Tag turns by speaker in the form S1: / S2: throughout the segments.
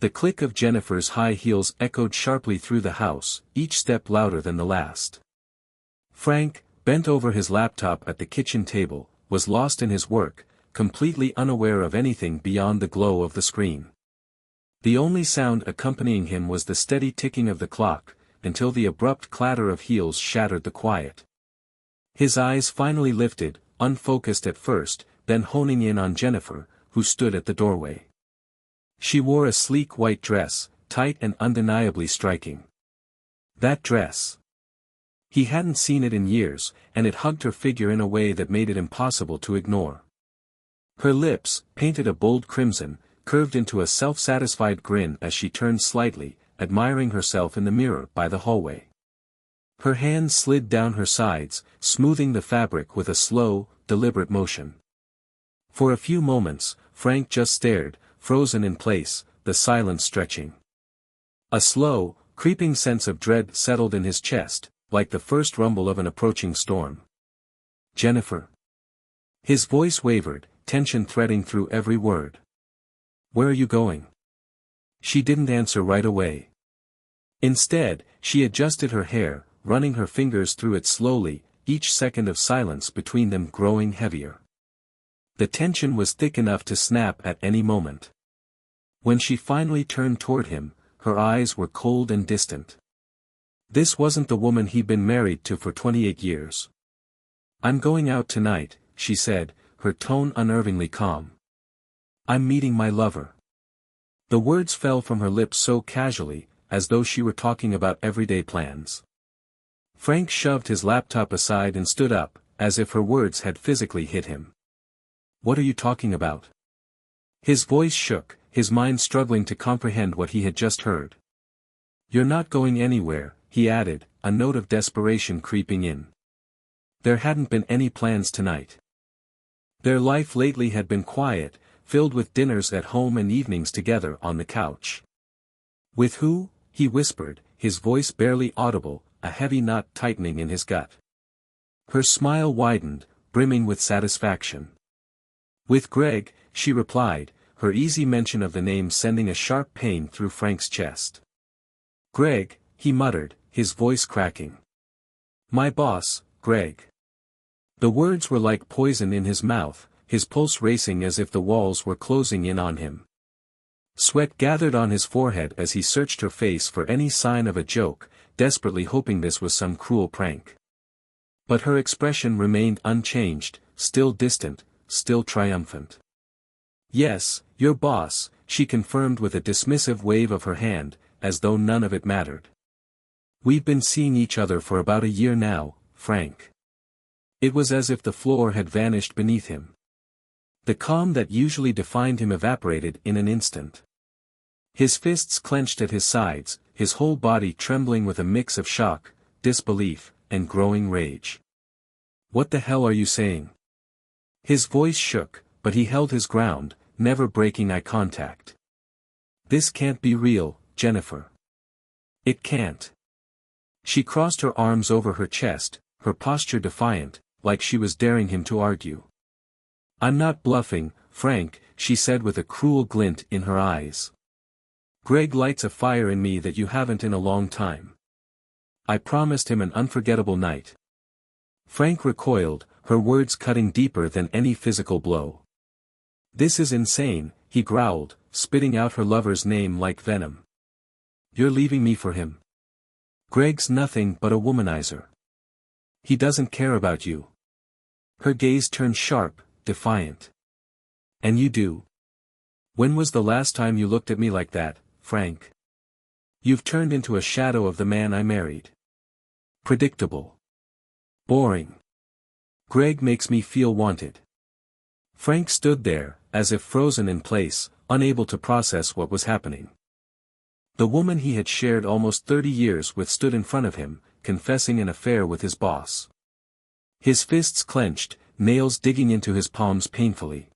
S1: The click of Jennifer's high heels echoed sharply through the house, each step louder than the last. Frank, bent over his laptop at the kitchen table, was lost in his work, completely unaware of anything beyond the glow of the screen. The only sound accompanying him was the steady ticking of the clock, until the abrupt clatter of heels shattered the quiet. His eyes finally lifted, unfocused at first, then honing in on Jennifer, who stood at the doorway. She wore a sleek white dress, tight and undeniably striking. That dress! He hadn't seen it in years, and it hugged her figure in a way that made it impossible to ignore. Her lips, painted a bold crimson, curved into a self-satisfied grin as she turned slightly, admiring herself in the mirror by the hallway. Her hands slid down her sides, smoothing the fabric with a slow, deliberate motion. For a few moments, Frank just stared, frozen in place, the silence stretching. A slow, creeping sense of dread settled in his chest, like the first rumble of an approaching storm. Jennifer. His voice wavered, tension threading through every word. Where are you going? She didn't answer right away. Instead, she adjusted her hair, running her fingers through it slowly, each second of silence between them growing heavier. The tension was thick enough to snap at any moment. When she finally turned toward him, her eyes were cold and distant. This wasn't the woman he'd been married to for 28 years. I'm going out tonight, she said, her tone unnervingly calm. I'm meeting my lover. The words fell from her lips so casually, as though she were talking about everyday plans. Frank shoved his laptop aside and stood up, as if her words had physically hit him. What are you talking about? His voice shook, his mind struggling to comprehend what he had just heard. You're not going anywhere, he added, a note of desperation creeping in. There hadn't been any plans tonight. Their life lately had been quiet, filled with dinners at home and evenings together on the couch. With who? He whispered, his voice barely audible, a heavy knot tightening in his gut. Her smile widened, brimming with satisfaction. With Greg, she replied, her easy mention of the name sending a sharp pain through Frank's chest. Greg, he muttered, his voice cracking. My boss, Greg. The words were like poison in his mouth, his pulse racing as if the walls were closing in on him. Sweat gathered on his forehead as he searched her face for any sign of a joke, desperately hoping this was some cruel prank. But her expression remained unchanged, still distant, still triumphant. Yes, your boss, she confirmed with a dismissive wave of her hand, as though none of it mattered. We've been seeing each other for about a year now, Frank. It was as if the floor had vanished beneath him. The calm that usually defined him evaporated in an instant. His fists clenched at his sides, his whole body trembling with a mix of shock, disbelief, and growing rage. What the hell are you saying? His voice shook, but he held his ground, never breaking eye contact. This can't be real, Jennifer. It can't. She crossed her arms over her chest, her posture defiant, like she was daring him to argue. I'm not bluffing, Frank, she said with a cruel glint in her eyes. Greg lights a fire in me that you haven't in a long time. I promised him an unforgettable night. Frank recoiled, her words cutting deeper than any physical blow. This is insane, he growled, spitting out her lover's name like venom. You're leaving me for him. Greg's nothing but a womanizer. He doesn't care about you. Her gaze turned sharp, defiant. And you do. When was the last time you looked at me like that, Frank? You've turned into a shadow of the man I married. Predictable. Boring. Greg makes me feel wanted. Frank stood there, as if frozen in place, unable to process what was happening. The woman he had shared almost 30 years with stood in front of him, confessing an affair with his boss. His fists clenched, nails digging into his palms painfully.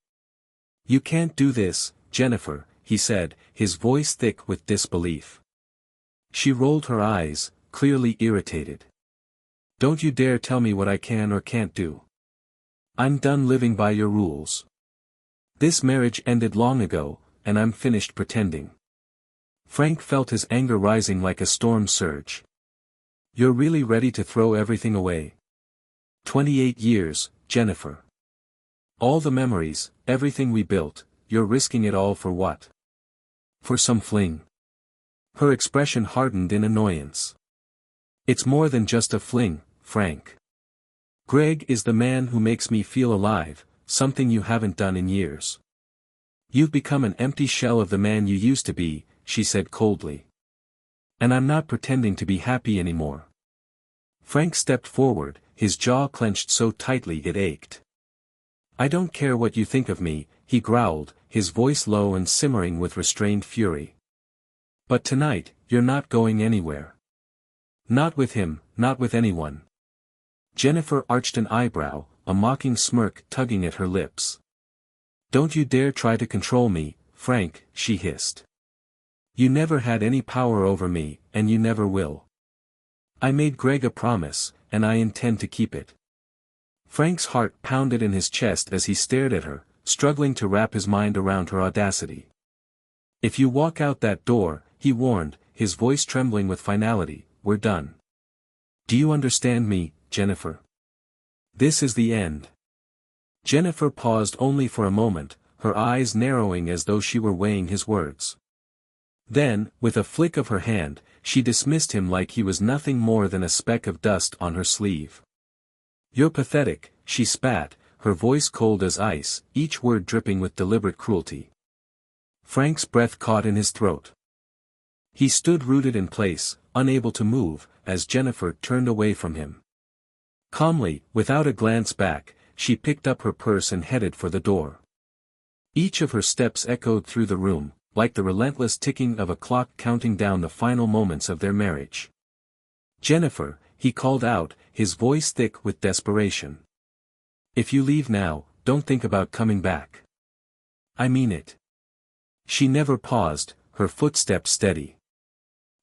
S1: You can't do this, Jennifer, he said, his voice thick with disbelief. She rolled her eyes, clearly irritated. Don't you dare tell me what I can or can't do. I'm done living by your rules. This marriage ended long ago, and I'm finished pretending. Frank felt his anger rising like a storm surge. You're really ready to throw everything away? 28 years, Jennifer. All the memories, everything we built, you're risking it all for what? For some fling. Her expression hardened in annoyance. It's more than just a fling, Frank. Greg is the man who makes me feel alive, something you haven't done in years. You've become an empty shell of the man you used to be, she said coldly. And I'm not pretending to be happy anymore. Frank stepped forward, his jaw clenched so tightly it ached. I don't care what you think of me, he growled, his voice low and simmering with restrained fury. But tonight, you're not going anywhere. Not with him, not with anyone. Jennifer arched an eyebrow, a mocking smirk tugging at her lips. Don't you dare try to control me, Frank, she hissed. You never had any power over me, and you never will. I made Greg a promise, and I intend to keep it. Frank's heart pounded in his chest as he stared at her, struggling to wrap his mind around her audacity. If you walk out that door, he warned, his voice trembling with finality, we're done. Do you understand me, Jennifer? This is the end. Jennifer paused only for a moment, her eyes narrowing as though she were weighing his words. Then, with a flick of her hand, she dismissed him like he was nothing more than a speck of dust on her sleeve. You're pathetic, she spat, her voice cold as ice, each word dripping with deliberate cruelty. Frank's breath caught in his throat. He stood rooted in place, unable to move, as Jennifer turned away from him. Calmly, without a glance back, she picked up her purse and headed for the door. Each of her steps echoed through the room, like the relentless ticking of a clock counting down the final moments of their marriage. Jennifer, he called out, his voice thick with desperation. If you leave now, don't think about coming back. I mean it. She never paused, her footsteps steady.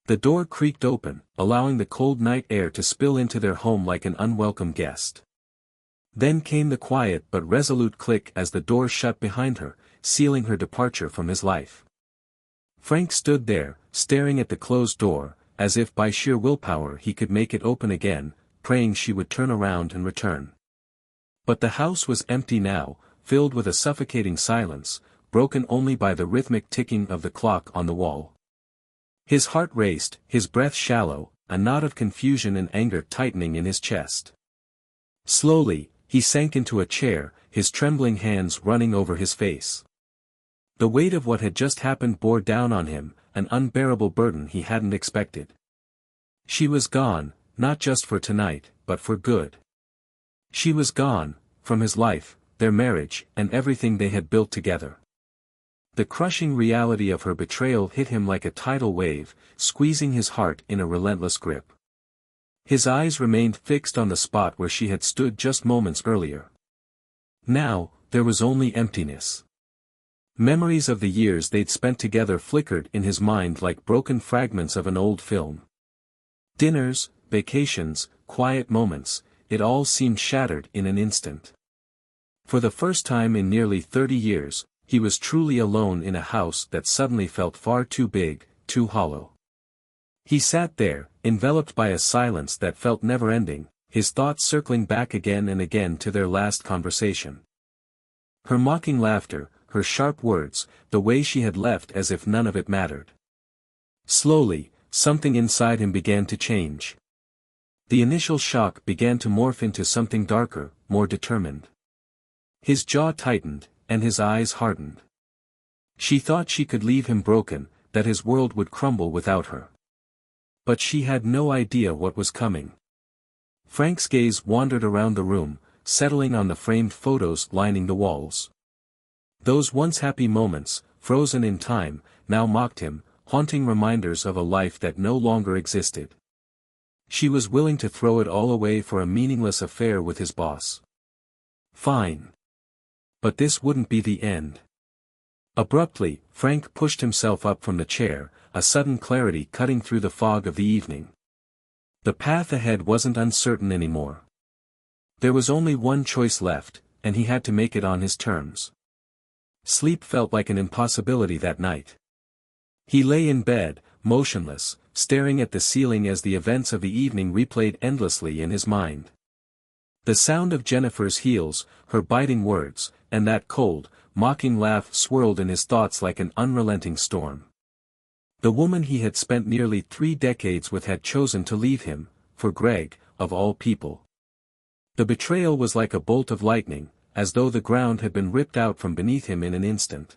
S1: The door creaked open, allowing the cold night air to spill into their home like an unwelcome guest. Then came the quiet but resolute click as the door shut behind her, sealing her departure from his life. Frank stood there, staring at the closed door, as if by sheer willpower he could make it open again, praying she would turn around and return. But the house was empty now, filled with a suffocating silence, broken only by the rhythmic ticking of the clock on the wall. His heart raced, his breath shallow, a knot of confusion and anger tightening in his chest. Slowly, he sank into a chair, his trembling hands running over his face. The weight of what had just happened bore down on him, an unbearable burden he hadn't expected. She was gone, not just for tonight, but for good. She was gone, from his life, their marriage, and everything they had built together. The crushing reality of her betrayal hit him like a tidal wave, squeezing his heart in a relentless grip. His eyes remained fixed on the spot where she had stood just moments earlier. Now, there was only emptiness. Memories of the years they'd spent together flickered in his mind like broken fragments of an old film. Dinners, vacations, quiet moments, it all seemed shattered in an instant. For the first time in nearly 30 years, he was truly alone in a house that suddenly felt far too big, too hollow. He sat there, enveloped by a silence that felt never-ending, his thoughts circling back again and again to their last conversation. Her mocking laughter, her sharp words, the way she had left as if none of it mattered. Slowly, something inside him began to change. The initial shock began to morph into something darker, more determined. His jaw tightened, and his eyes hardened. She thought she could leave him broken, that his world would crumble without her. But she had no idea what was coming. Frank's gaze wandered around the room, settling on the framed photos lining the walls. Those once happy moments, frozen in time, now mocked him, haunting reminders of a life that no longer existed. She was willing to throw it all away for a meaningless affair with his boss. Fine. But this wouldn't be the end. Abruptly, Frank pushed himself up from the chair, a sudden clarity cutting through the fog of the evening. The path ahead wasn't uncertain anymore. There was only one choice left, and he had to make it on his terms. Sleep felt like an impossibility that night. He lay in bed, motionless, staring at the ceiling as the events of the evening replayed endlessly in his mind. The sound of Jennifer's heels, her biting words, and that cold, mocking laugh swirled in his thoughts like an unrelenting storm. The woman he had spent nearly 3 decades with had chosen to leave him, for Greg, of all people. The betrayal was like a bolt of lightning, as though the ground had been ripped out from beneath him in an instant.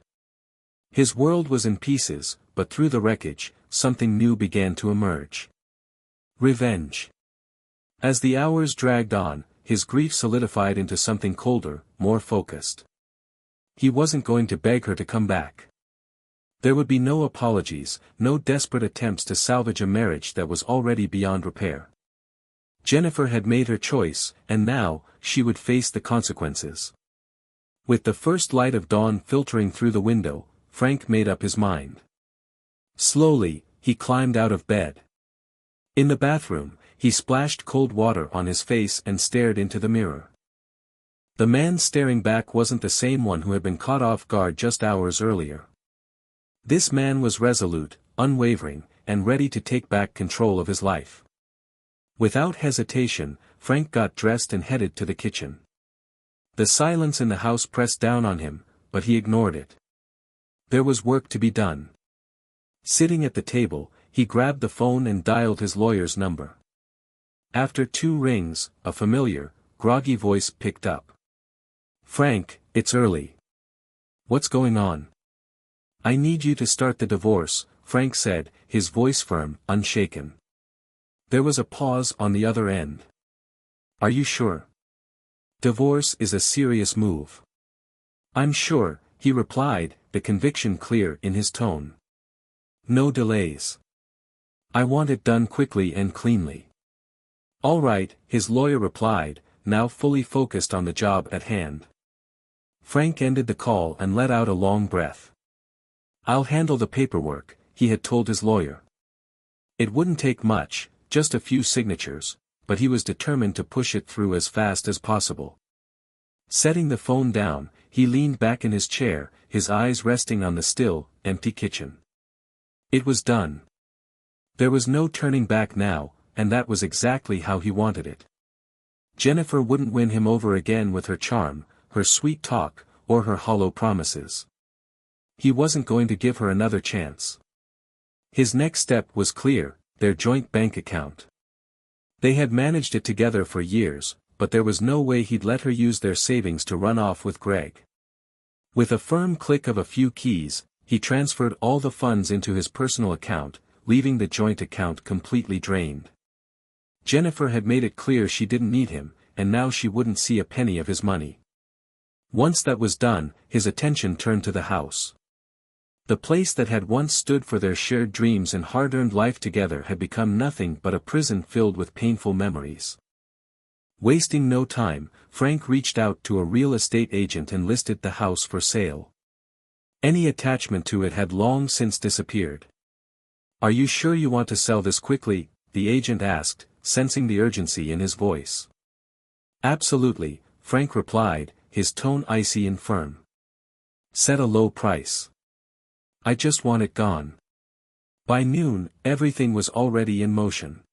S1: His world was in pieces, but through the wreckage, something new began to emerge. Revenge. As the hours dragged on, his grief solidified into something colder, more focused. He wasn't going to beg her to come back. There would be no apologies, no desperate attempts to salvage a marriage that was already beyond repair. Jennifer had made her choice, and now, she would face the consequences. With the first light of dawn filtering through the window, Frank made up his mind. Slowly, he climbed out of bed. In the bathroom, he splashed cold water on his face and stared into the mirror. The man staring back wasn't the same one who had been caught off guard just hours earlier. This man was resolute, unwavering, and ready to take back control of his life. Without hesitation, Frank got dressed and headed to the kitchen. The silence in the house pressed down on him, but he ignored it. There was work to be done. Sitting at the table, he grabbed the phone and dialed his lawyer's number. After 2 rings, a familiar, groggy voice picked up. "Frank, it's early. What's going on?" "I need you to start the divorce," Frank said, his voice firm, unshaken. There was a pause on the other end. "Are you sure? Divorce is a serious move." "I'm sure," he replied, the conviction clear in his tone. "No delays. I want it done quickly and cleanly." "All right," his lawyer replied, now fully focused on the job at hand. Frank ended the call and let out a long breath. "I'll handle the paperwork," he had told his lawyer. It wouldn't take much, just a few signatures, but he was determined to push it through as fast as possible. Setting the phone down, he leaned back in his chair, his eyes resting on the still, empty kitchen. It was done. There was no turning back now, and that was exactly how he wanted it. Jennifer wouldn't win him over again with her charm, her sweet talk, or her hollow promises. He wasn't going to give her another chance. His next step was clear, their joint bank account. They had managed it together for years, but there was no way he'd let her use their savings to run off with Greg. With a firm click of a few keys, he transferred all the funds into his personal account, leaving the joint account completely drained. Jennifer had made it clear she didn't need him, and now she wouldn't see a penny of his money. Once that was done, his attention turned to the house. The place that had once stood for their shared dreams and hard-earned life together had become nothing but a prison filled with painful memories. Wasting no time, Frank reached out to a real estate agent and listed the house for sale. Any attachment to it had long since disappeared. "Are you sure you want to sell this quickly?" the agent asked, sensing the urgency in his voice. "Absolutely," Frank replied, his tone icy and firm. "Set a low price. I just want it gone." By noon, everything was already in motion.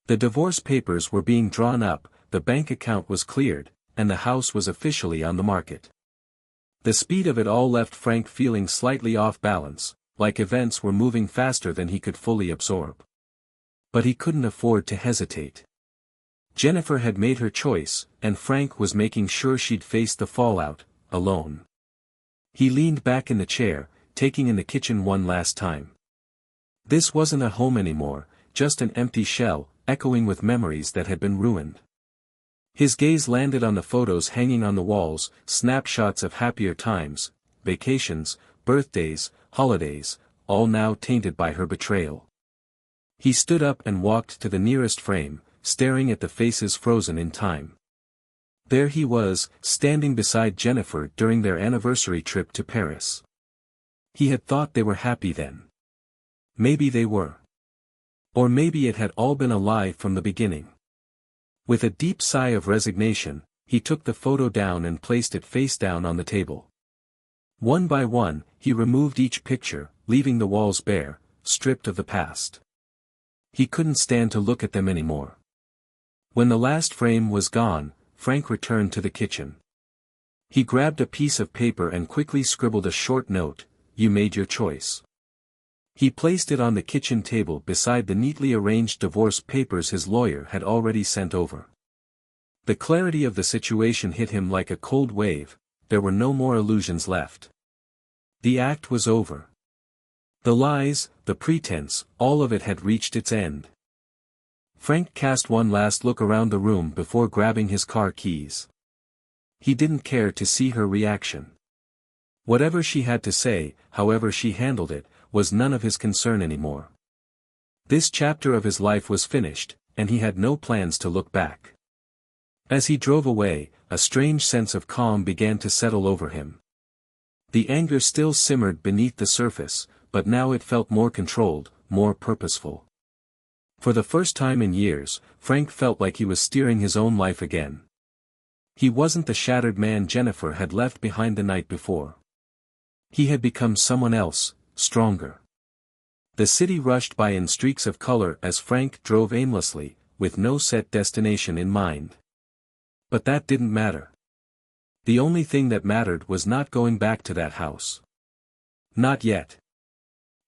S1: The divorce papers were being drawn up, the bank account was cleared, and the house was officially on the market. The speed of it all left Frank feeling slightly off balance, like events were moving faster than he could fully absorb. But he couldn't afford to hesitate. Jennifer had made her choice, and Frank was making sure she'd face the fallout, alone. He leaned back in the chair, taking in the kitchen one last time. This wasn't a home anymore, just an empty shell, echoing with memories that had been ruined. His gaze landed on the photos hanging on the walls, snapshots of happier times, vacations, birthdays, holidays, all now tainted by her betrayal. He stood up and walked to the nearest frame, staring at the faces frozen in time. There he was, standing beside Jennifer during their anniversary trip to Paris. He had thought they were happy then. Maybe they were. Or maybe it had all been a lie from the beginning. With a deep sigh of resignation, he took the photo down and placed it face down on the table. One by one, he removed each picture, leaving the walls bare, stripped of the past. He couldn't stand to look at them anymore. When the last frame was gone, Frank returned to the kitchen. He grabbed a piece of paper and quickly scribbled a short note, "You made your choice." He placed it on the kitchen table beside the neatly arranged divorce papers his lawyer had already sent over. The clarity of the situation hit him like a cold wave. There were no more illusions left. The act was over. The lies, the pretense, all of it had reached its end. Frank cast one last look around the room before grabbing his car keys. He didn't care to see her reaction. Whatever she had to say, however she handled it, was none of his concern anymore. This chapter of his life was finished, and he had no plans to look back. As he drove away, a strange sense of calm began to settle over him. The anger still simmered beneath the surface, but now it felt more controlled, more purposeful. For the first time in years, Frank felt like he was steering his own life again. He wasn't the shattered man Jennifer had left behind the night before. He had become someone else, stronger. The city rushed by in streaks of color as Frank drove aimlessly, with no set destination in mind. But that didn't matter. The only thing that mattered was not going back to that house. Not yet.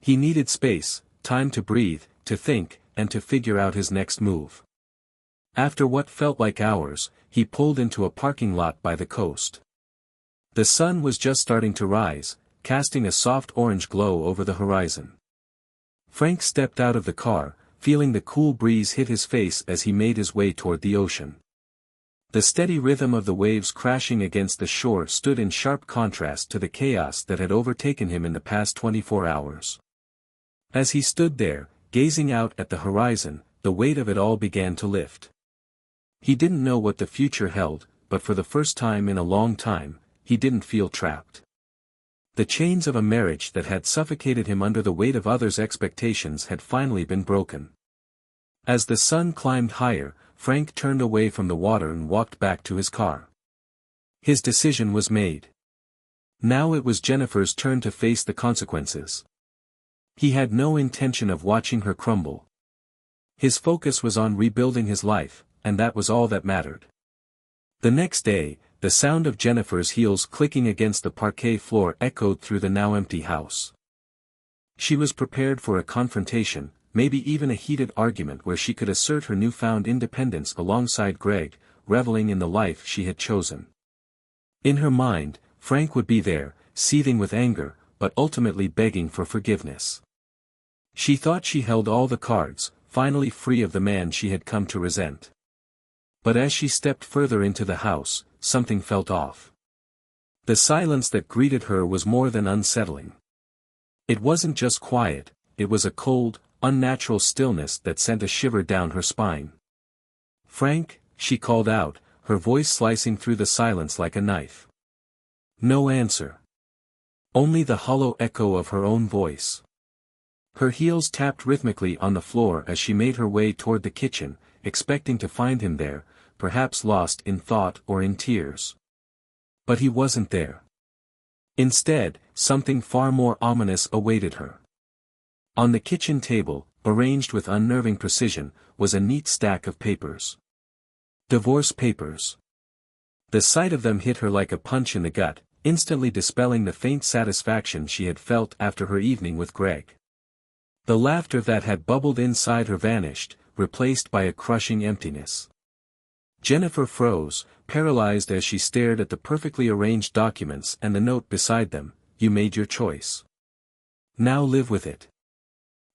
S1: He needed space, time to breathe, to think, and to figure out his next move. After what felt like hours, he pulled into a parking lot by the coast. The sun was just starting to rise, casting a soft orange glow over the horizon. Frank stepped out of the car, feeling the cool breeze hit his face as he made his way toward the ocean. The steady rhythm of the waves crashing against the shore stood in sharp contrast to the chaos that had overtaken him in the past 24 hours. As he stood there, gazing out at the horizon, the weight of it all began to lift. He didn't know what the future held, but for the first time in a long time, he didn't feel trapped. The chains of a marriage that had suffocated him under the weight of others' expectations had finally been broken. As the sun climbed higher, Frank turned away from the water and walked back to his car. His decision was made. Now it was Jennifer's turn to face the consequences. He had no intention of watching her crumble. His focus was on rebuilding his life, and that was all that mattered. The next day, the sound of Jennifer's heels clicking against the parquet floor echoed through the now empty house. She was prepared for a confrontation, maybe even a heated argument where she could assert her newfound independence alongside Greg, reveling in the life she had chosen. In her mind, Frank would be there, seething with anger, but ultimately begging for forgiveness. She thought she held all the cards, finally free of the man she had come to resent. But as she stepped further into the house, something felt off. The silence that greeted her was more than unsettling. It wasn't just quiet, it was a cold, unnatural stillness that sent a shiver down her spine. "Frank," she called out, her voice slicing through the silence like a knife. No answer. Only the hollow echo of her own voice. Her heels tapped rhythmically on the floor as she made her way toward the kitchen, expecting to find him there, perhaps lost in thought or in tears. But he wasn't there. Instead, something far more ominous awaited her. On the kitchen table, arranged with unnerving precision, was a neat stack of papers. Divorce papers. The sight of them hit her like a punch in the gut, instantly dispelling the faint satisfaction she had felt after her evening with Greg. The laughter that had bubbled inside her vanished, replaced by a crushing emptiness. Jennifer froze, paralyzed as she stared at the perfectly arranged documents and the note beside them, "You made your choice. Now live with it."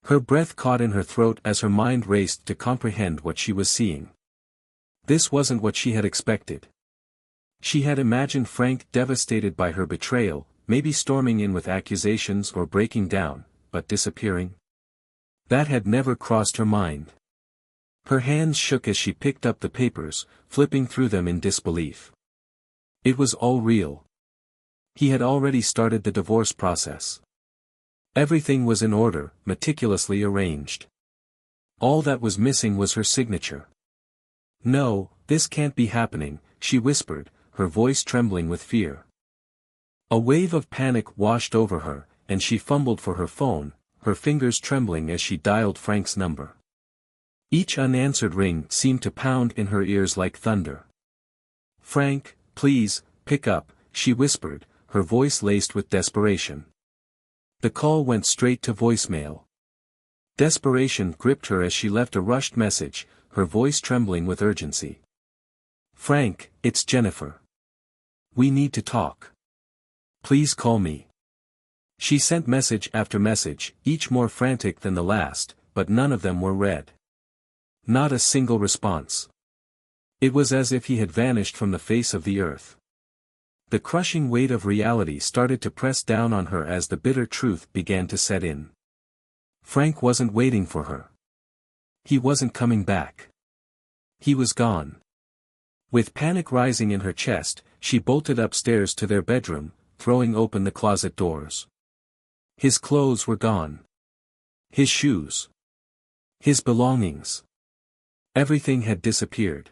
S1: Her breath caught in her throat as her mind raced to comprehend what she was seeing. This wasn't what she had expected. She had imagined Frank devastated by her betrayal, maybe storming in with accusations or breaking down, but disappearing. That had never crossed her mind. Her hands shook as she picked up the papers, flipping through them in disbelief. It was all real. He had already started the divorce process. Everything was in order, meticulously arranged. All that was missing was her signature. "No, this can't be happening," she whispered, her voice trembling with fear. A wave of panic washed over her, and she fumbled for her phone, her fingers trembling as she dialed Frank's number. Each unanswered ring seemed to pound in her ears like thunder. "Frank, please, pick up," she whispered, her voice laced with desperation. The call went straight to voicemail. Desperation gripped her as she left a rushed message, her voice trembling with urgency. "Frank, it's Jennifer. We need to talk. Please call me." She sent message after message, each more frantic than the last, but none of them were read. Not a single response. It was as if he had vanished from the face of the earth. The crushing weight of reality started to press down on her as the bitter truth began to set in. Frank wasn't waiting for her. He wasn't coming back. He was gone. With panic rising in her chest, she bolted upstairs to their bedroom, throwing open the closet doors. His clothes were gone. His shoes. His belongings. Everything had disappeared.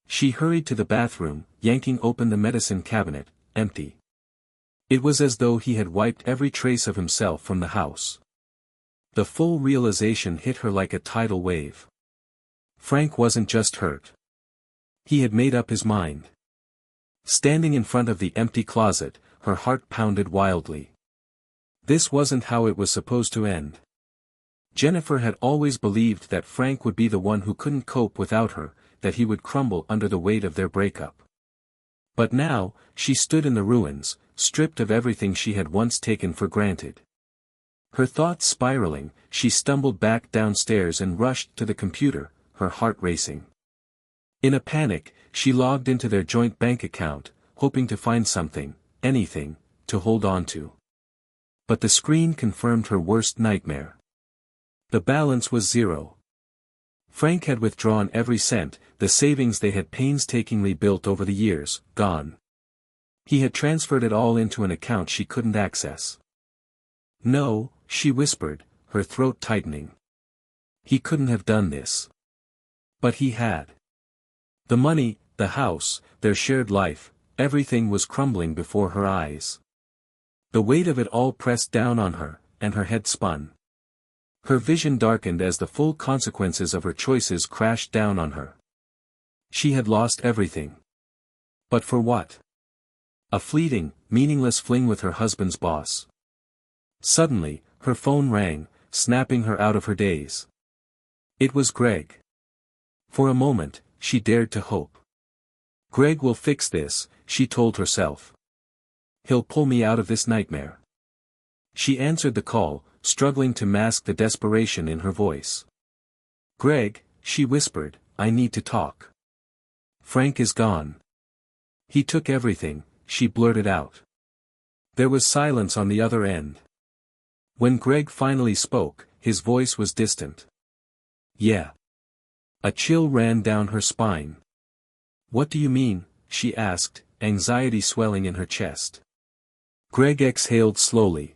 S1: She hurried to the bathroom, yanking open the medicine cabinet, empty. It was as though he had wiped every trace of himself from the house. The full realization hit her like a tidal wave. Frank wasn't just hurt. He had made up his mind. Standing in front of the empty closet, her heart pounded wildly. This wasn't how it was supposed to end. Jennifer had always believed that Frank would be the one who couldn't cope without her, that he would crumble under the weight of their breakup. But now, she stood in the ruins, stripped of everything she had once taken for granted. Her thoughts spiraling, she stumbled back downstairs and rushed to the computer, her heart racing. In a panic, she logged into their joint bank account, hoping to find something, anything, to hold on to. But the screen confirmed her worst nightmare. The balance was zero. Frank had withdrawn every cent, the savings they had painstakingly built over the years, gone. He had transferred it all into an account she couldn't access. "No," she whispered, her throat tightening. He couldn't have done this. But he had. The money, the house, their shared life, everything was crumbling before her eyes. The weight of it all pressed down on her, and her head spun. Her vision darkened as the full consequences of her choices crashed down on her. She had lost everything. But for what? A fleeting, meaningless fling with her husband's boss. Suddenly, her phone rang, snapping her out of her daze. It was Greg. For a moment, she dared to hope. Greg will fix this, she told herself. He'll pull me out of this nightmare. She answered the call, struggling to mask the desperation in her voice. "Greg," she whispered, "I need to talk." "Frank is gone. He took everything," she blurted out. There was silence on the other end. When Greg finally spoke, his voice was distant. "Yeah." A chill ran down her spine. "What do you mean?" she asked, anxiety swelling in her chest. Greg exhaled slowly.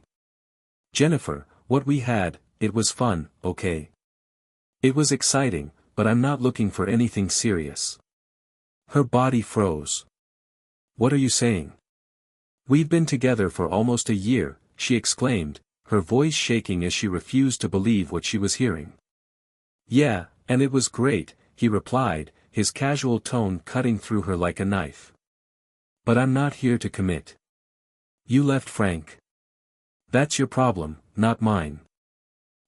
S1: "Jennifer, what we had, it was fun, okay? It was exciting, but I'm not looking for anything serious." Her body froze. "What are you saying?" "We've been together for almost a year," she exclaimed, her voice shaking as she refused to believe what she was hearing. "Yeah, and it was great," he replied, his casual tone cutting through her like a knife. "But I'm not here to commit. You left Frank. That's your problem, not mine."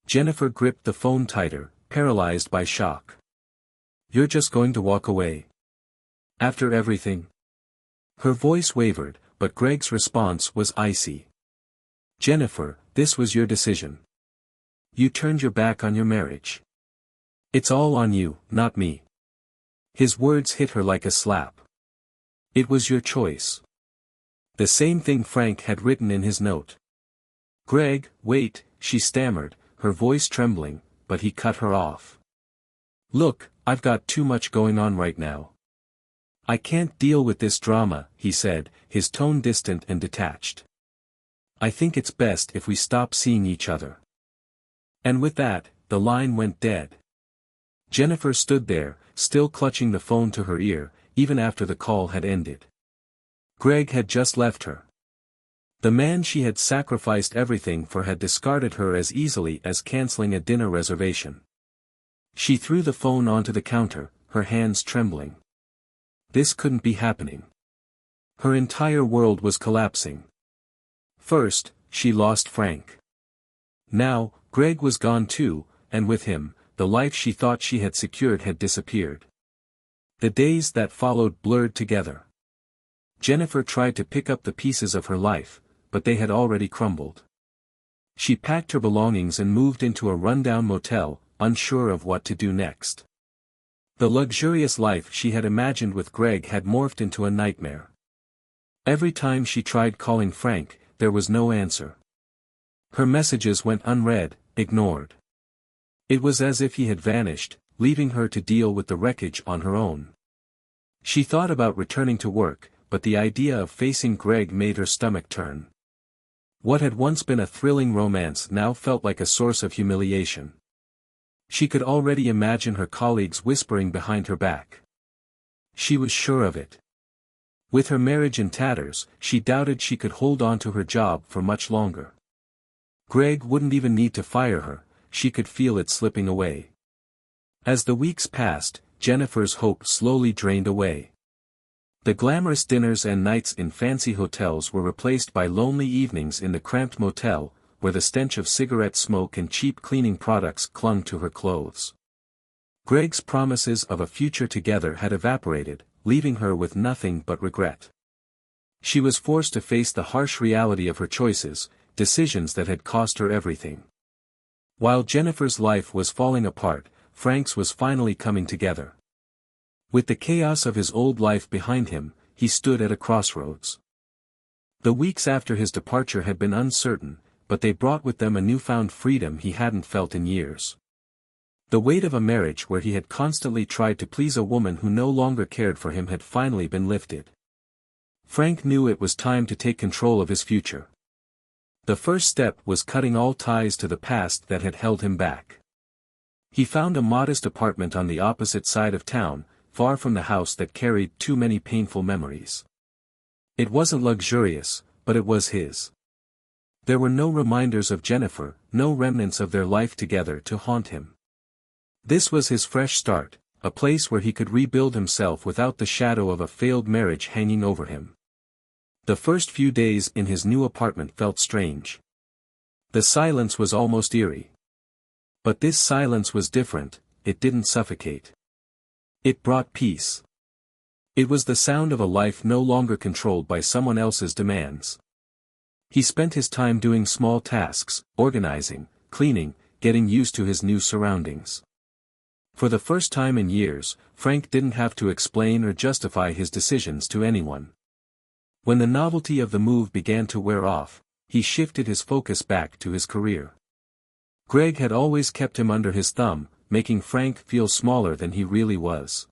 S1: Jennifer gripped the phone tighter, paralyzed by shock. "You're just going to walk away? After everything?" Her voice wavered, but Greg's response was icy. "Jennifer, this was your decision. You turned your back on your marriage. It's all on you, not me." His words hit her like a slap. It was your choice. The same thing Frank had written in his note. "Greg, wait," she stammered, her voice trembling, but he cut her off. "Look, I've got too much going on right now. I can't deal with this drama," he said, his tone distant and detached. "I think it's best if we stop seeing each other." And with that, the line went dead. Jennifer stood there, still clutching the phone to her ear, even after the call had ended. Greg had just left her. The man she had sacrificed everything for had discarded her as easily as canceling a dinner reservation. She threw the phone onto the counter, her hands trembling. This couldn't be happening. Her entire world was collapsing. First, she lost Frank. Now, Greg was gone too, and with him, the life she thought she had secured had disappeared. The days that followed blurred together. Jennifer tried to pick up the pieces of her life, but they had already crumbled. She packed her belongings and moved into a rundown motel, unsure of what to do next. The luxurious life she had imagined with Greg had morphed into a nightmare. Every time she tried calling Frank, there was no answer. Her messages went unread, ignored. It was as if he had vanished, leaving her to deal with the wreckage on her own. She thought about returning to work, but the idea of facing Greg made her stomach turn. What had once been a thrilling romance now felt like a source of humiliation. She could already imagine her colleagues whispering behind her back. She was sure of it. With her marriage in tatters, she doubted she could hold on to her job for much longer. Greg wouldn't even need to fire her, she could feel it slipping away. As the weeks passed, Jennifer's hope slowly drained away. The glamorous dinners and nights in fancy hotels were replaced by lonely evenings in the cramped motel, where the stench of cigarette smoke and cheap cleaning products clung to her clothes. Greg's promises of a future together had evaporated, leaving her with nothing but regret. She was forced to face the harsh reality of her choices, decisions that had cost her everything. While Jennifer's life was falling apart, Frank's was finally coming together. With the chaos of his old life behind him, he stood at a crossroads. The weeks after his departure had been uncertain, but they brought with them a newfound freedom he hadn't felt in years. The weight of a marriage where he had constantly tried to please a woman who no longer cared for him had finally been lifted. Frank knew it was time to take control of his future. The first step was cutting all ties to the past that had held him back. He found a modest apartment on the opposite side of town, far from the house that carried too many painful memories. It wasn't luxurious, but it was his. There were no reminders of Jennifer, no remnants of their life together to haunt him. This was his fresh start, a place where he could rebuild himself without the shadow of a failed marriage hanging over him. The first few days in his new apartment felt strange. The silence was almost eerie. But this silence was different, it didn't suffocate. It brought peace. It was the sound of a life no longer controlled by someone else's demands. He spent his time doing small tasks, organizing, cleaning, getting used to his new surroundings. For the first time in years, Frank didn't have to explain or justify his decisions to anyone. When the novelty of the move began to wear off, he shifted his focus back to his career. Greg had always kept him under his thumb, making Frank feel smaller than he really was.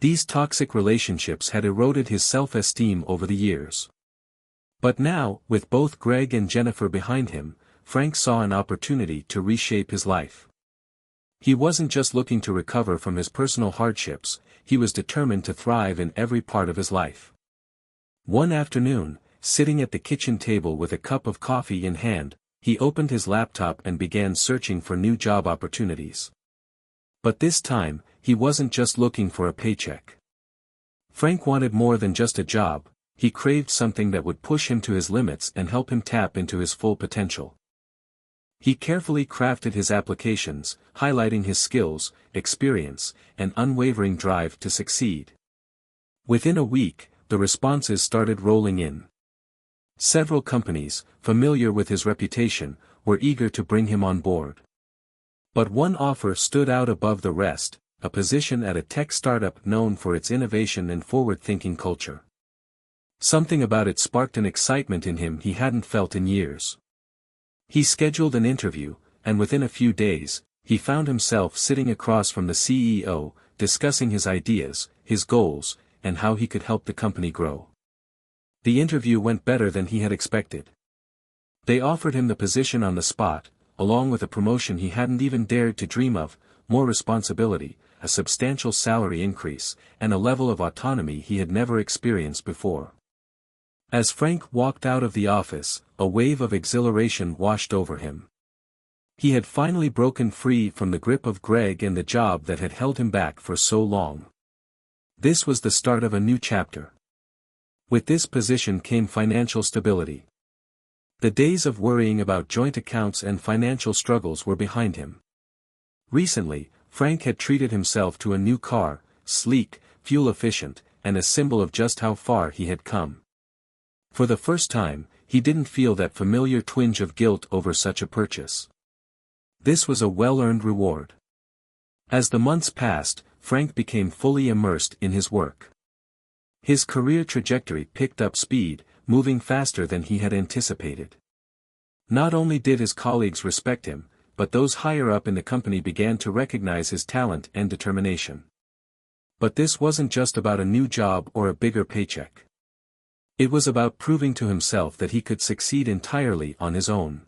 S1: These toxic relationships had eroded his self-esteem over the years. But now, with both Greg and Jennifer behind him, Frank saw an opportunity to reshape his life. He wasn't just looking to recover from his personal hardships, he was determined to thrive in every part of his life. One afternoon, sitting at the kitchen table with a cup of coffee in hand, he opened his laptop and began searching for new job opportunities. But this time, he wasn't just looking for a paycheck. Frank wanted more than just a job, he craved something that would push him to his limits and help him tap into his full potential. He carefully crafted his applications, highlighting his skills, experience, and unwavering drive to succeed. Within a week, the responses started rolling in. Several companies, familiar with his reputation, were eager to bring him on board. But one offer stood out above the rest, a position at a tech startup known for its innovation and forward-thinking culture. Something about it sparked an excitement in him he hadn't felt in years. He scheduled an interview, and within a few days, he found himself sitting across from the CEO, discussing his ideas, his goals, and how he could help the company grow. The interview went better than he had expected. They offered him the position on the spot, along with a promotion he hadn't even dared to dream of, more responsibility, a substantial salary increase, and a level of autonomy he had never experienced before. As Frank walked out of the office, a wave of exhilaration washed over him. He had finally broken free from the grip of Greg and the job that had held him back for so long. This was the start of a new chapter. With this position came financial stability. The days of worrying about joint accounts and financial struggles were behind him. Recently, Frank had treated himself to a new car, sleek, fuel-efficient, and a symbol of just how far he had come. For the first time, he didn't feel that familiar twinge of guilt over such a purchase. This was a well-earned reward. As the months passed, Frank became fully immersed in his work. His career trajectory picked up speed, moving faster than he had anticipated. Not only did his colleagues respect him, but those higher up in the company began to recognize his talent and determination. But this wasn't just about a new job or a bigger paycheck. It was about proving to himself that he could succeed entirely on his own.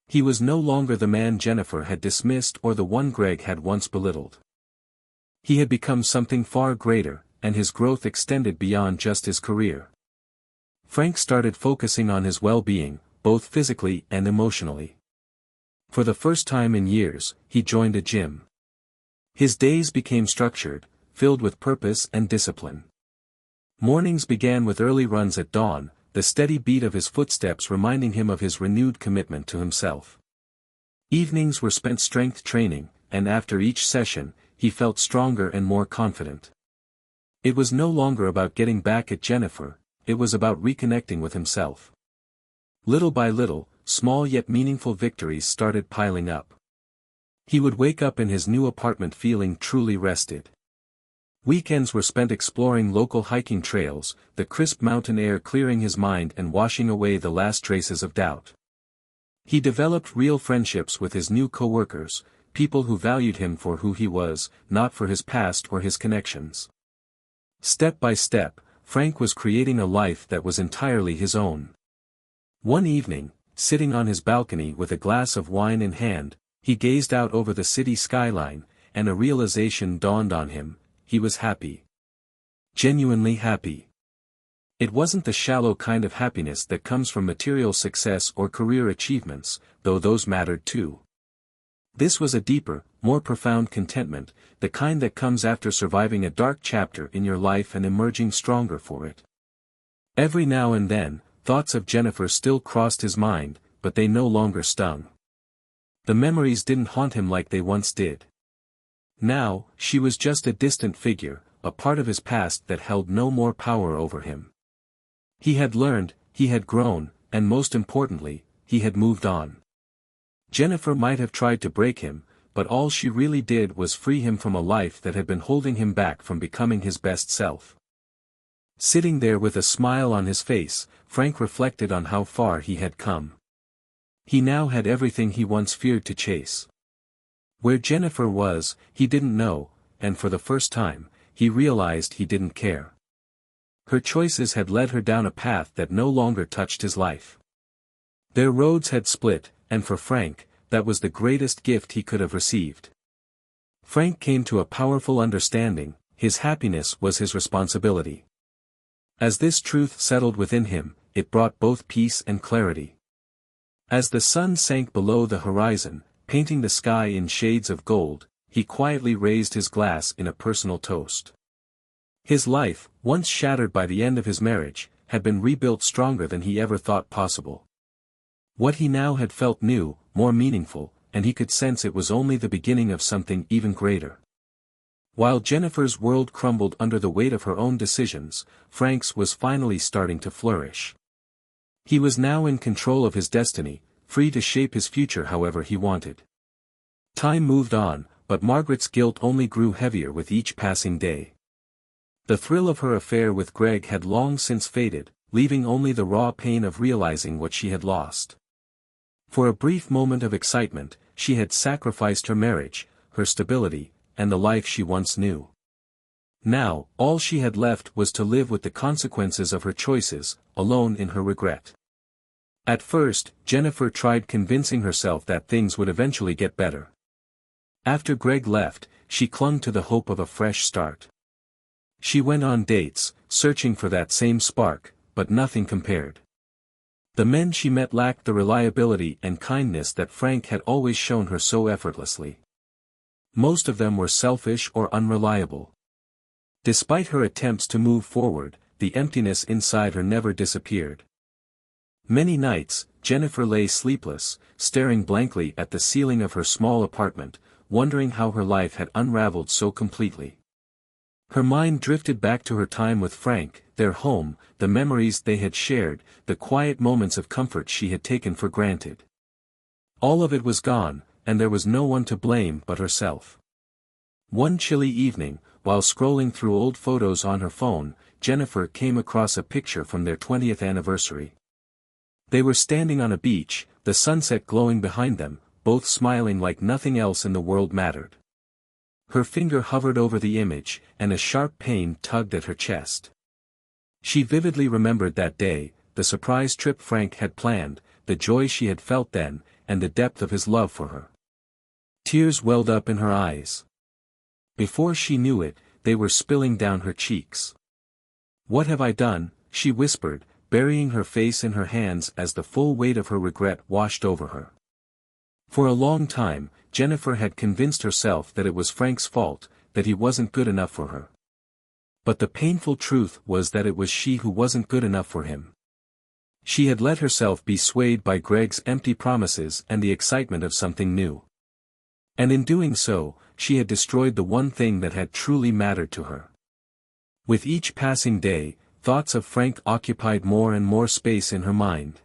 S1: He was no longer the man Jennifer had dismissed or the one Greg had once belittled. He had become something far greater, and his growth extended beyond just his career. Frank started focusing on his well-being, both physically and emotionally. For the first time in years, he joined a gym. His days became structured, filled with purpose and discipline. Mornings began with early runs at dawn, the steady beat of his footsteps reminding him of his renewed commitment to himself. Evenings were spent strength training, and after each session, he felt stronger and more confident. It was no longer about getting back at Jennifer, it was about reconnecting with himself. Little by little, small yet meaningful victories started piling up. He would wake up in his new apartment feeling truly rested. Weekends were spent exploring local hiking trails, the crisp mountain air clearing his mind and washing away the last traces of doubt. He developed real friendships with his new coworkers, people who valued him for who he was, not for his past or his connections. Step by step, Frank was creating a life that was entirely his own. One evening, sitting on his balcony with a glass of wine in hand, he gazed out over the city skyline, and a realization dawned on him: he was happy. Genuinely happy. It wasn't the shallow kind of happiness that comes from material success or career achievements, though those mattered too. This was a deeper, more profound contentment, the kind that comes after surviving a dark chapter in your life and emerging stronger for it. Every now and then, thoughts of Jennifer still crossed his mind, but they no longer stung. The memories didn't haunt him like they once did. Now, she was just a distant figure, a part of his past that held no more power over him. He had learned, he had grown, and most importantly, he had moved on. Jennifer might have tried to break him, but all she really did was free him from a life that had been holding him back from becoming his best self. Sitting there with a smile on his face, Frank reflected on how far he had come. He now had everything he once feared to chase. Where Jennifer was, he didn't know, and for the first time, he realized he didn't care. Her choices had led her down a path that no longer touched his life. Their roads had split, and for Frank, that was the greatest gift he could have received. Frank came to a powerful understanding: his happiness was his responsibility. As this truth settled within him, it brought both peace and clarity. As the sun sank below the horizon, painting the sky in shades of gold, he quietly raised his glass in a personal toast. His life, once shattered by the end of his marriage, had been rebuilt stronger than he ever thought possible. What he now had felt new, more meaningful, and he could sense it was only the beginning of something even greater. While Jennifer's world crumbled under the weight of her own decisions, Frank's was finally starting to flourish. He was now in control of his destiny, free to shape his future however he wanted. Time moved on, but Margaret's guilt only grew heavier with each passing day. The thrill of her affair with Greg had long since faded, leaving only the raw pain of realizing what she had lost. For a brief moment of excitement, she had sacrificed her marriage, her stability, and the life she once knew. Now, all she had left was to live with the consequences of her choices, alone in her regret. At first, Jennifer tried convincing herself that things would eventually get better. After Greg left, she clung to the hope of a fresh start. She went on dates, searching for that same spark, but nothing compared. The men she met lacked the reliability and kindness that Frank had always shown her so effortlessly. Most of them were selfish or unreliable. Despite her attempts to move forward, the emptiness inside her never disappeared. Many nights, Jennifer lay sleepless, staring blankly at the ceiling of her small apartment, wondering how her life had unraveled so completely. Her mind drifted back to her time with Frank, their home, the memories they had shared, the quiet moments of comfort she had taken for granted. All of it was gone, and there was no one to blame but herself. One chilly evening, while scrolling through old photos on her phone, Jennifer came across a picture from their 20th anniversary. They were standing on a beach, the sunset glowing behind them, both smiling like nothing else in the world mattered. Her finger hovered over the image, and a sharp pain tugged at her chest. She vividly remembered that day, the surprise trip Frank had planned, the joy she had felt then, and the depth of his love for her. Tears welled up in her eyes. Before she knew it, they were spilling down her cheeks. "What have I done?" she whispered, burying her face in her hands as the full weight of her regret washed over her. For a long time, Jennifer had convinced herself that it was Frank's fault, that he wasn't good enough for her. But the painful truth was that it was she who wasn't good enough for him. She had let herself be swayed by Greg's empty promises and the excitement of something new. And in doing so, she had destroyed the one thing that had truly mattered to her. With each passing day, thoughts of Frank occupied more and more space in her mind.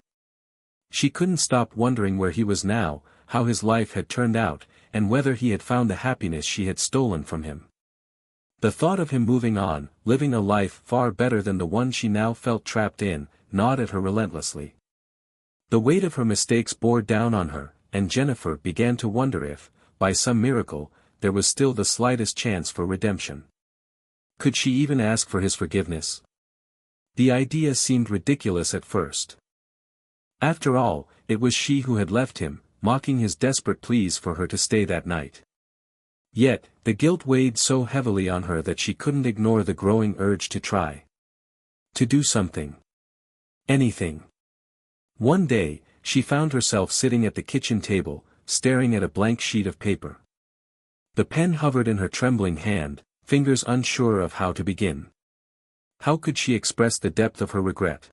S1: She couldn't stop wondering where he was now, how his life had turned out, and whether he had found the happiness she had stolen from him. The thought of him moving on, living a life far better than the one she now felt trapped in, gnawed at her relentlessly. The weight of her mistakes bore down on her, and Jennifer began to wonder if, by some miracle, there was still the slightest chance for redemption. Could she even ask for his forgiveness? The idea seemed ridiculous at first. After all, it was she who had left him, mocking his desperate pleas for her to stay that night. Yet, the guilt weighed so heavily on her that she couldn't ignore the growing urge to try. To do something. Anything. One day, she found herself sitting at the kitchen table, staring at a blank sheet of paper. The pen hovered in her trembling hand, fingers unsure of how to begin. How could she express the depth of her regret?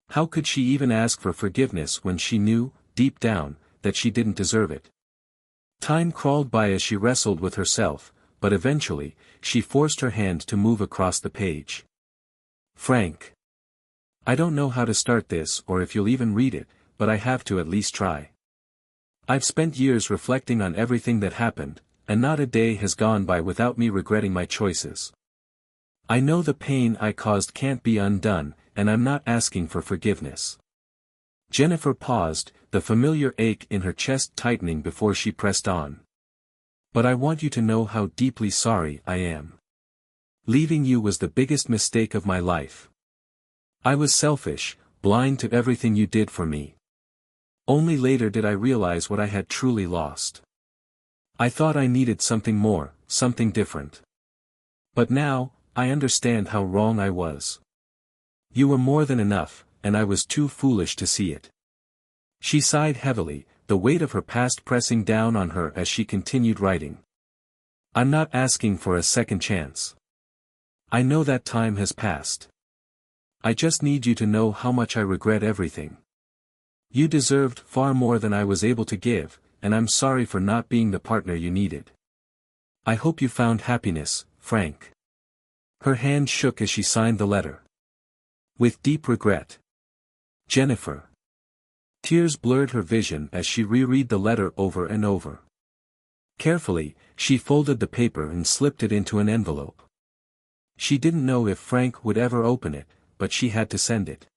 S1: How could she even ask for forgiveness when she knew, deep down, that she didn't deserve it? Time crawled by as she wrestled with herself, but eventually, she forced her hand to move across the page. "Frank. I don't know how to start this or if you'll even read it, but I have to at least try. I've spent years reflecting on everything that happened, and not a day has gone by without me regretting my choices. I know the pain I caused can't be undone, and I'm not asking for forgiveness." Jennifer paused, the familiar ache in her chest tightening before she pressed on. "But I want you to know how deeply sorry I am. Leaving you was the biggest mistake of my life. I was selfish, blind to everything you did for me. Only later did I realize what I had truly lost. I thought I needed something more, something different. But now, I understand how wrong I was. You were more than enough, and I was too foolish to see it." She sighed heavily, the weight of her past pressing down on her as she continued writing. "I'm not asking for a second chance. I know that time has passed. I just need you to know how much I regret everything. You deserved far more than I was able to give, and I'm sorry for not being the partner you needed. I hope you found happiness, Frank." Her hand shook as she signed the letter. "With deep regret. Jennifer." Tears blurred her vision as she reread the letter over and over. Carefully, she folded the paper and slipped it into an envelope. She didn't know if Frank would ever open it, but she had to send it.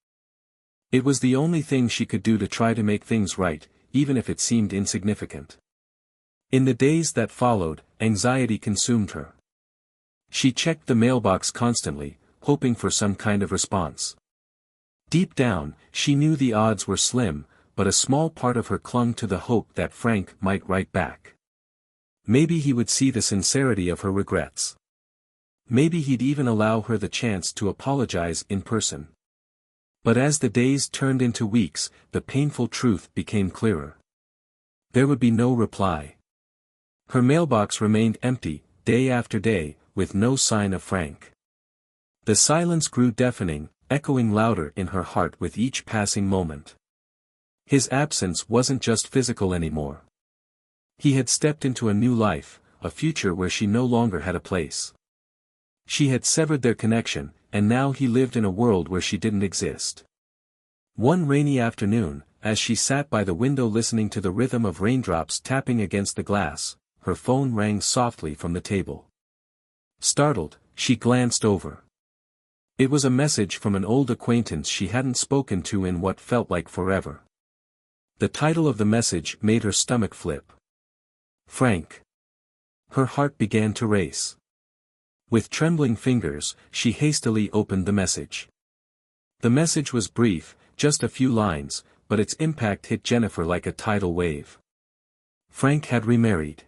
S1: It was the only thing she could do to try to make things right, even if it seemed insignificant. In the days that followed, anxiety consumed her. She checked the mailbox constantly, hoping for some kind of response. Deep down, she knew the odds were slim, but a small part of her clung to the hope that Frank might write back. Maybe he would see the sincerity of her regrets. Maybe he'd even allow her the chance to apologize in person. But as the days turned into weeks, the painful truth became clearer. There would be no reply. Her mailbox remained empty, day after day, with no sign of Frank. The silence grew deafening, echoing louder in her heart with each passing moment. His absence wasn't just physical anymore. He had stepped into a new life, a future where she no longer had a place. She had severed their connection, and now he lived in a world where she didn't exist. One rainy afternoon, as she sat by the window listening to the rhythm of raindrops tapping against the glass, her phone rang softly from the table. Startled, she glanced over. It was a message from an old acquaintance she hadn't spoken to in what felt like forever. The title of the message made her stomach flip. Frank. Her heart began to race. With trembling fingers, she hastily opened the message. The message was brief, just a few lines, but its impact hit Jennifer like a tidal wave. Frank had remarried.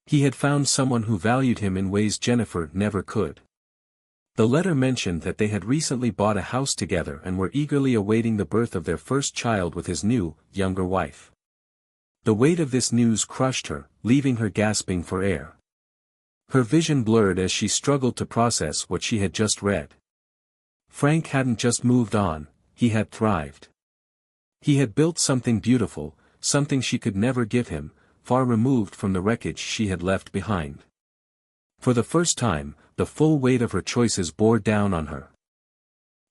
S1: He had found someone who valued him in ways Jennifer never could. The letter mentioned that they had recently bought a house together and were eagerly awaiting the birth of their first child with his new, younger wife. The weight of this news crushed her, leaving her gasping for air. Her vision blurred as she struggled to process what she had just read. Frank hadn't just moved on, he had thrived. He had built something beautiful, something she could never give him, far removed from the wreckage she had left behind. For the first time, the full weight of her choices bore down on her.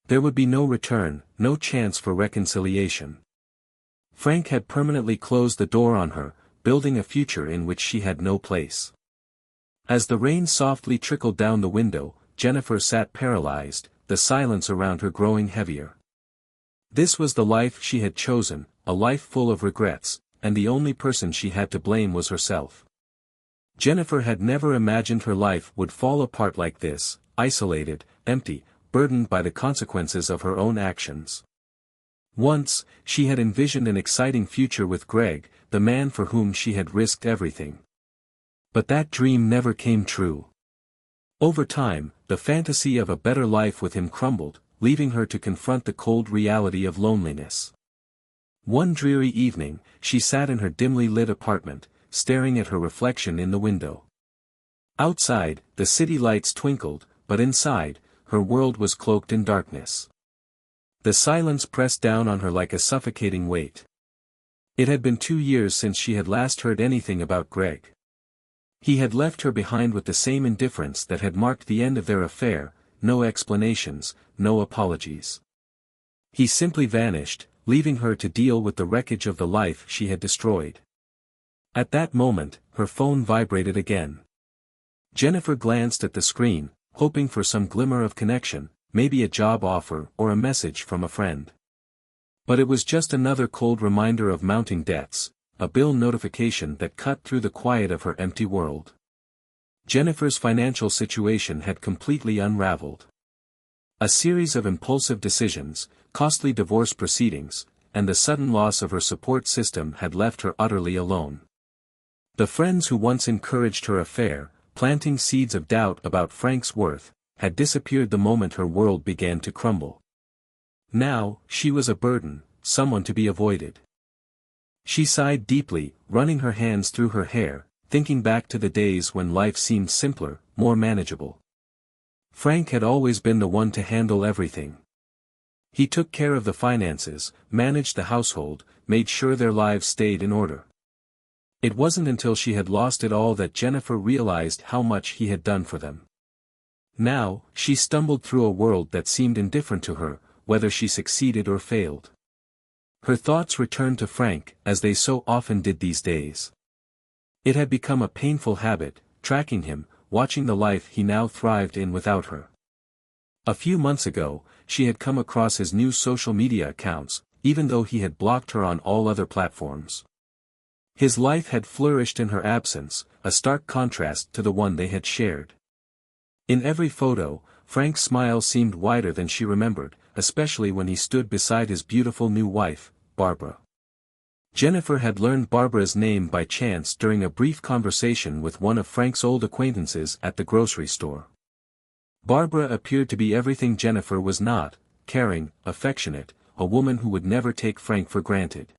S1: There would be no return, no chance for reconciliation. Frank had permanently closed the door on her, building a future in which she had no place. As the rain softly trickled down the window, Jennifer sat paralyzed, the silence around her growing heavier. This was the life she had chosen, a life full of regrets, and the only person she had to blame was herself. Jennifer had never imagined her life would fall apart like this, isolated, empty, burdened by the consequences of her own actions. Once, she had envisioned an exciting future with Greg, the man for whom she had risked everything. But that dream never came true. Over time, the fantasy of a better life with him crumbled, leaving her to confront the cold reality of loneliness. One dreary evening, she sat in her dimly lit apartment, staring at her reflection in the window. Outside, the city lights twinkled, but inside, her world was cloaked in darkness. The silence pressed down on her like a suffocating weight. It had been 2 years since she had last heard anything about Greg. He had left her behind with the same indifference that had marked the end of their affair, no explanations, no apologies. He simply vanished, leaving her to deal with the wreckage of the life she had destroyed. At that moment, her phone vibrated again. Jennifer glanced at the screen, hoping for some glimmer of connection, maybe a job offer or a message from a friend. But it was just another cold reminder of mounting debts, a bill notification that cut through the quiet of her empty world. Jennifer's financial situation had completely unraveled. A series of impulsive decisions, costly divorce proceedings, and the sudden loss of her support system had left her utterly alone. The friends who once encouraged her affair, planting seeds of doubt about Frank's worth, had disappeared the moment her world began to crumble. Now, she was a burden, someone to be avoided. She sighed deeply, running her hands through her hair, thinking back to the days when life seemed simpler, more manageable. Frank had always been the one to handle everything. He took care of the finances, managed the household, made sure their lives stayed in order. It wasn't until she had lost it all that Jennifer realized how much he had done for them. Now, she stumbled through a world that seemed indifferent to her, whether she succeeded or failed. Her thoughts returned to Frank, as they so often did these days. It had become a painful habit, tracking him, watching the life he now thrived in without her. A few months ago, she had come across his new social media accounts, even though he had blocked her on all other platforms. His life had flourished in her absence, a stark contrast to the one they had shared. In every photo, Frank's smile seemed wider than she remembered, especially when he stood beside his beautiful new wife, Barbara. Jennifer had learned Barbara's name by chance during a brief conversation with one of Frank's old acquaintances at the grocery store. Barbara appeared to be everything Jennifer was not, caring, affectionate, a woman who would never take Frank for granted.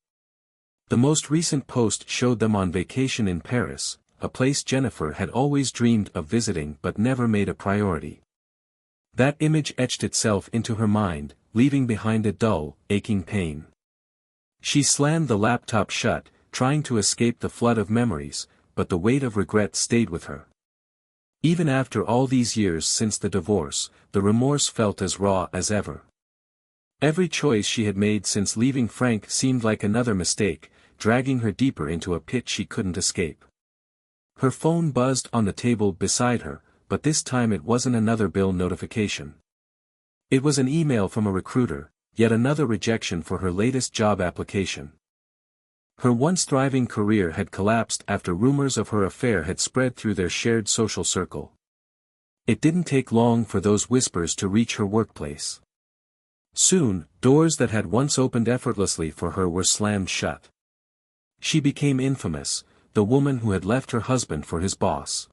S1: The most recent post showed them on vacation in Paris, a place Jennifer had always dreamed of visiting but never made a priority. That image etched itself into her mind, leaving behind a dull, aching pain. She slammed the laptop shut, trying to escape the flood of memories, but the weight of regret stayed with her. Even after all these years since the divorce, the remorse felt as raw as ever. Every choice she had made since leaving Frank seemed like another mistake, dragging her deeper into a pit she couldn't escape. Her phone buzzed on the table beside her, but this time it wasn't another bill notification. It was an email from a recruiter, yet another rejection for her latest job application. Her once thriving career had collapsed after rumors of her affair had spread through their shared social circle. It didn't take long for those whispers to reach her workplace. Soon, doors that had once opened effortlessly for her were slammed shut. She became infamous, the woman who had left her husband for his boss.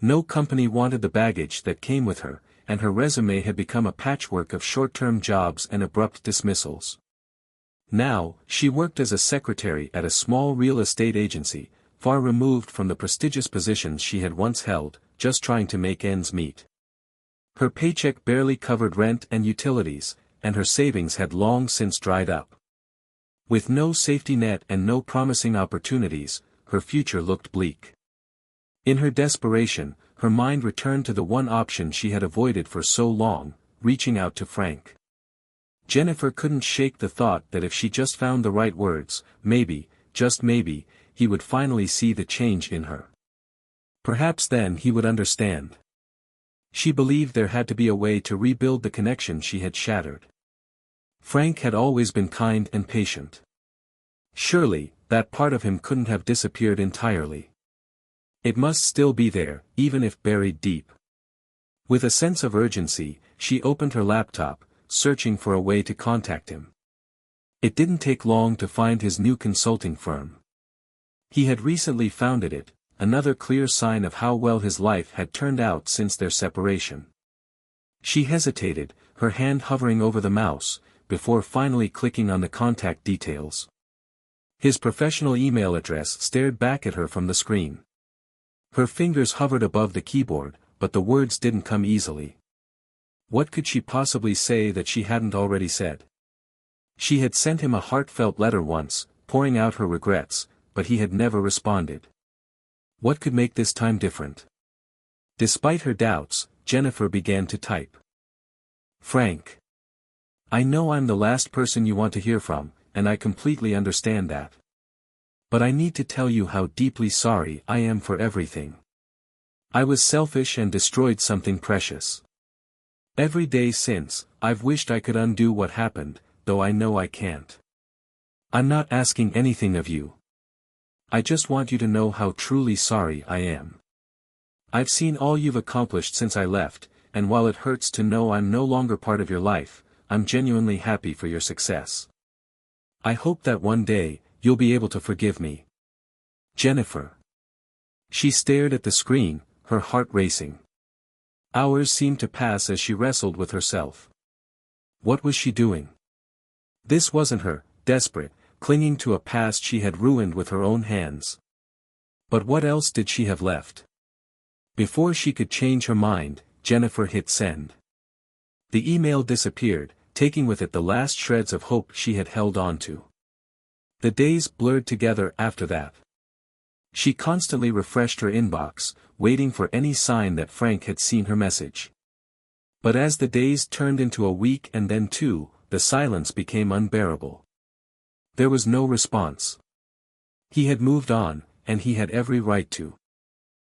S1: No company wanted the baggage that came with her, and her resume had become a patchwork of short-term jobs and abrupt dismissals. Now, she worked as a secretary at a small real estate agency, far removed from the prestigious positions she had once held, just trying to make ends meet. Her paycheck barely covered rent and utilities, and her savings had long since dried up. With no safety net and no promising opportunities, her future looked bleak. In her desperation, her mind returned to the one option she had avoided for so long, reaching out to Frank. Jennifer couldn't shake the thought that if she just found the right words, maybe, just maybe, he would finally see the change in her. Perhaps then he would understand. She believed there had to be a way to rebuild the connection she had shattered. Frank had always been kind and patient. Surely, that part of him couldn't have disappeared entirely. It must still be there, even if buried deep. With a sense of urgency, she opened her laptop, searching for a way to contact him. It didn't take long to find his new consulting firm. He had recently founded it, another clear sign of how well his life had turned out since their separation. She hesitated, her hand hovering over the mouse, before finally clicking on the contact details. His professional email address stared back at her from the screen. Her fingers hovered above the keyboard, but the words didn't come easily. What could she possibly say that she hadn't already said? She had sent him a heartfelt letter once, pouring out her regrets, but he had never responded. What could make this time different? Despite her doubts, Jennifer began to type. Frank. I know I'm the last person you want to hear from, and I completely understand that. But I need to tell you how deeply sorry I am for everything. I was selfish and destroyed something precious. Every day since, I've wished I could undo what happened, though I know I can't. I'm not asking anything of you. I just want you to know how truly sorry I am. I've seen all you've accomplished since I left, and while it hurts to know I'm no longer part of your life, I'm genuinely happy for your success. I hope that one day, you'll be able to forgive me. Jennifer. She stared at the screen, her heart racing. Hours seemed to pass as she wrestled with herself. What was she doing? This wasn't her, desperate, clinging to a past she had ruined with her own hands. But what else did she have left? Before she could change her mind, Jennifer hit send. The email disappeared, taking with it the last shreds of hope she had held on to. The days blurred together after that. She constantly refreshed her inbox, waiting for any sign that Frank had seen her message. But as the days turned into a week and then two, the silence became unbearable. There was no response. He had moved on, and he had every right to.